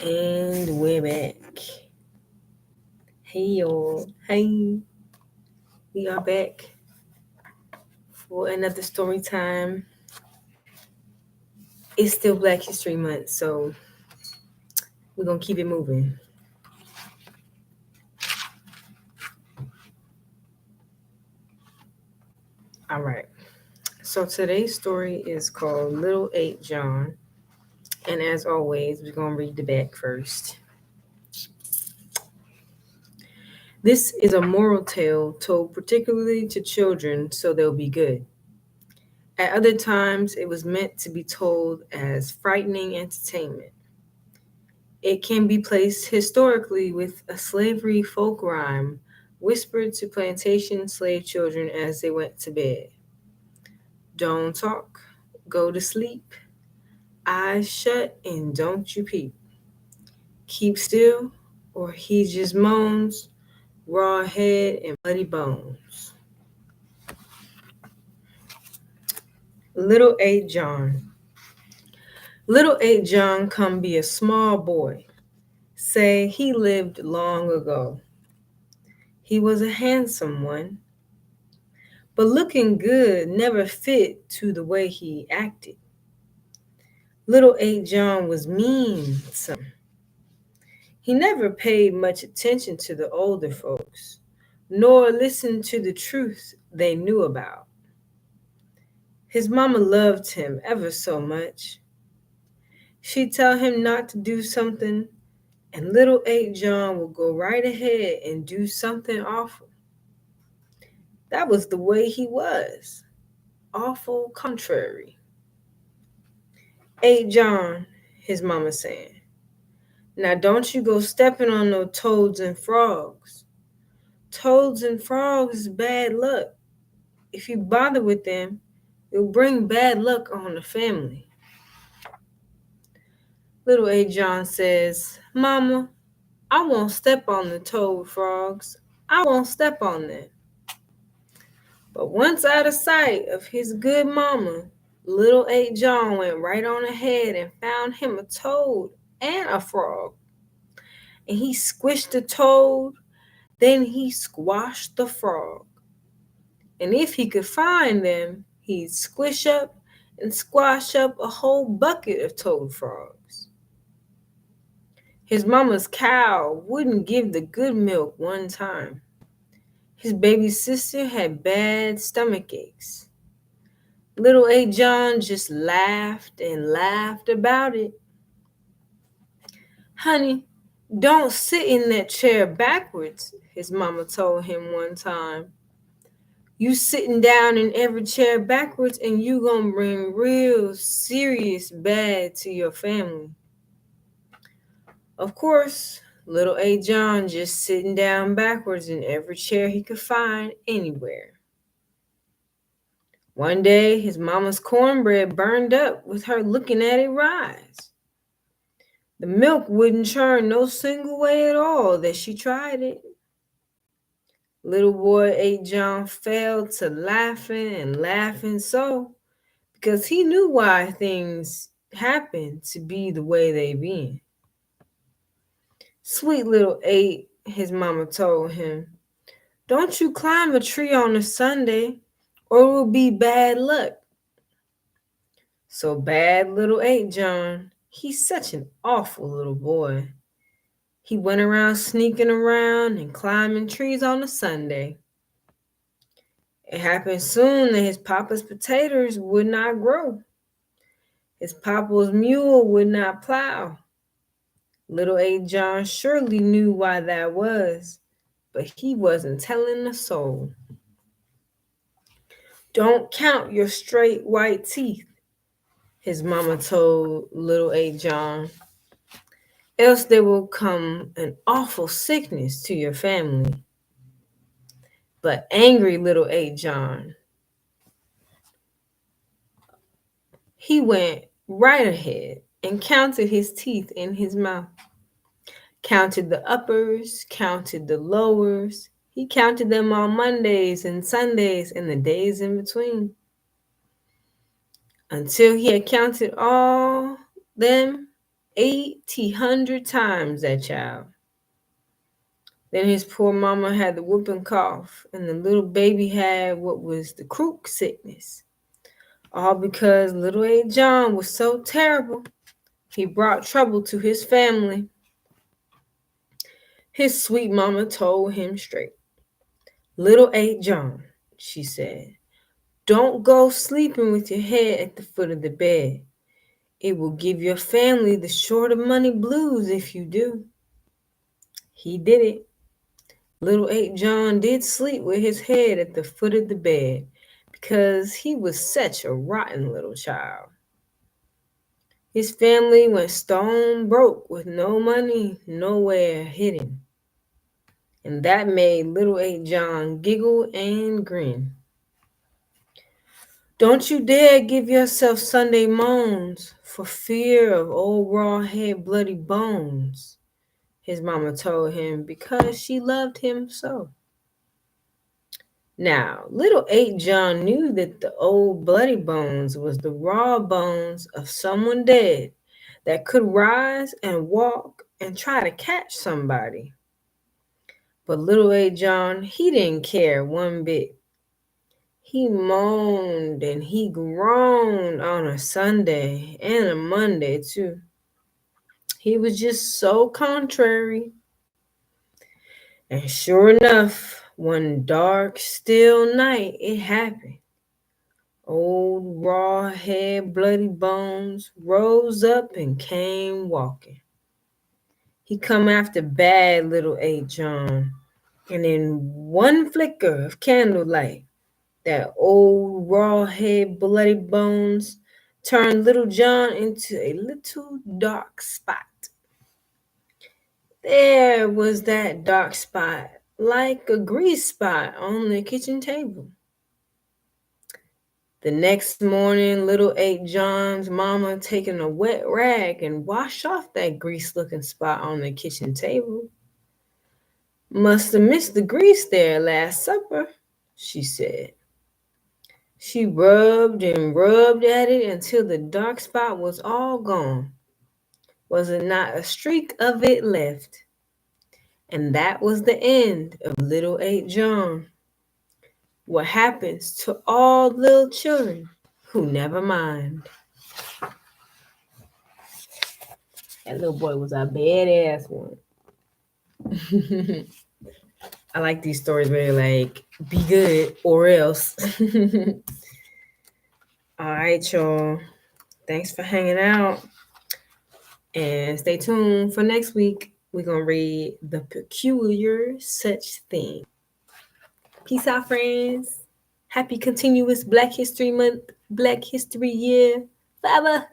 And we're back. Hey y'all. Hey. We are back for another story time. It's still Black History Month, so we're gonna keep it moving. All right. So today's story is called Little 8 John. And as always, we're gonna read the back first. This is a moral tale told particularly to children so they'll be good. At other times, it was meant to be told as frightening entertainment. It can be placed historically with a slavery folk rhyme whispered to plantation slave children as they went to bed. Don't talk, go to sleep, eyes shut and don't you peep. Keep still, or he just moans, raw head and bloody bones. Little 8 John. Little 8 John come be a small boy. Say he lived long ago. He was a handsome one, but looking good never fit to the way he acted. Little 8 John was mean some. He never paid much attention to the older folks, nor listened to the truth they knew about. His mama loved him ever so much. She'd tell him not to do something, and little 8 John would go right ahead and do something awful. That was the way he was, awful contrary. 8 John, his mama saying, now don't you go stepping on no toads and frogs. Toads and frogs is bad luck. If you bother with them, it'll bring bad luck on the family. Little 8 John says, Mama, I won't step on the toad frogs. I won't step on them. But once out of sight of his good mama, little 8 John went right on ahead and found him a toad and a frog. And he squished the toad, then he squashed the frog. And if he could find them, he'd squish up and squash up a whole bucket of toad frogs. His mama's cow wouldn't give the good milk one time. His baby sister had bad stomach aches. Little 8 John just laughed and laughed about it. Honey, don't sit in that chair backwards, his mama told him one time. You sitting down in every chair backwards and you gonna bring real serious bad to your family. Of course, little 8 John just sitting down backwards in every chair he could find anywhere. One day, his mama's cornbread burned up with her looking at it rise. The milk wouldn't churn no single way at all that she tried it. Little boy 8 John fell to laughing and laughing so, because he knew why things happened to be the way they been. Sweet little 8, his mama told him, don't you climb a tree on a Sunday or it will be bad luck. So bad little 8 John, he's such an awful little boy. He went around sneaking around and climbing trees on a Sunday. It happened soon that his papa's potatoes would not grow. His papa's mule would not plow. Little 8 John surely knew why that was, but he wasn't telling a soul. Don't count your straight white teeth, his mama told little 8 John, else there will come an awful sickness to your family. But angry little 8 John, he went right ahead and counted his teeth in his mouth. Counted the uppers, counted the lowers. He counted them on Mondays and Sundays and the days in between. Until he had counted all them, 1,800 times, that child. Then his poor mama had the whooping cough, and the little baby had what was the croup sickness. All because little old John was so terrible, he brought trouble to his family. His sweet mama told him straight. Little old John, she said, don't go sleeping with your head at the foot of the bed. It will give your family the short of money blues if you do. He did it. Little old John did sleep with his head at the foot of the bed because he was such a rotten little child. His family went stone broke with no money nowhere hidden. And that made little old John giggle and grin. Don't you dare give yourself Sunday moans for fear of old raw head bloody bones, his mama told him because she loved him so. Now, little old John knew that the old bloody bones was the raw bones of someone dead that could rise and walk and try to catch somebody. But little old John, he didn't care one bit. He moaned and he groaned on a Sunday and a Monday too. He was just so contrary. And sure enough, one dark, still night, it happened. Old raw head, bloody bones rose up and came walking. He come after bad little old John, and in one flicker of candlelight, that old raw head, bloody bones turned little John into a little dark spot. There was that dark spot, like a grease spot on the kitchen table. The next morning, little old John's mama taking a wet rag and washed off that grease-looking spot on the kitchen table. Must have missed the grease there last supper, she said. She rubbed and rubbed at it until the dark spot was all gone. Was it not a streak of it left? And that was the end of little old John. What happens to all little children who never mind. That little boy was a badass one. I like these stories where they're like, be good or else. All right, y'all. Thanks for hanging out. And stay tuned for next week. We're going to read The Peculiar Such Thing. Peace out, friends. Happy continuous Black History Month, Black History Year. Forever.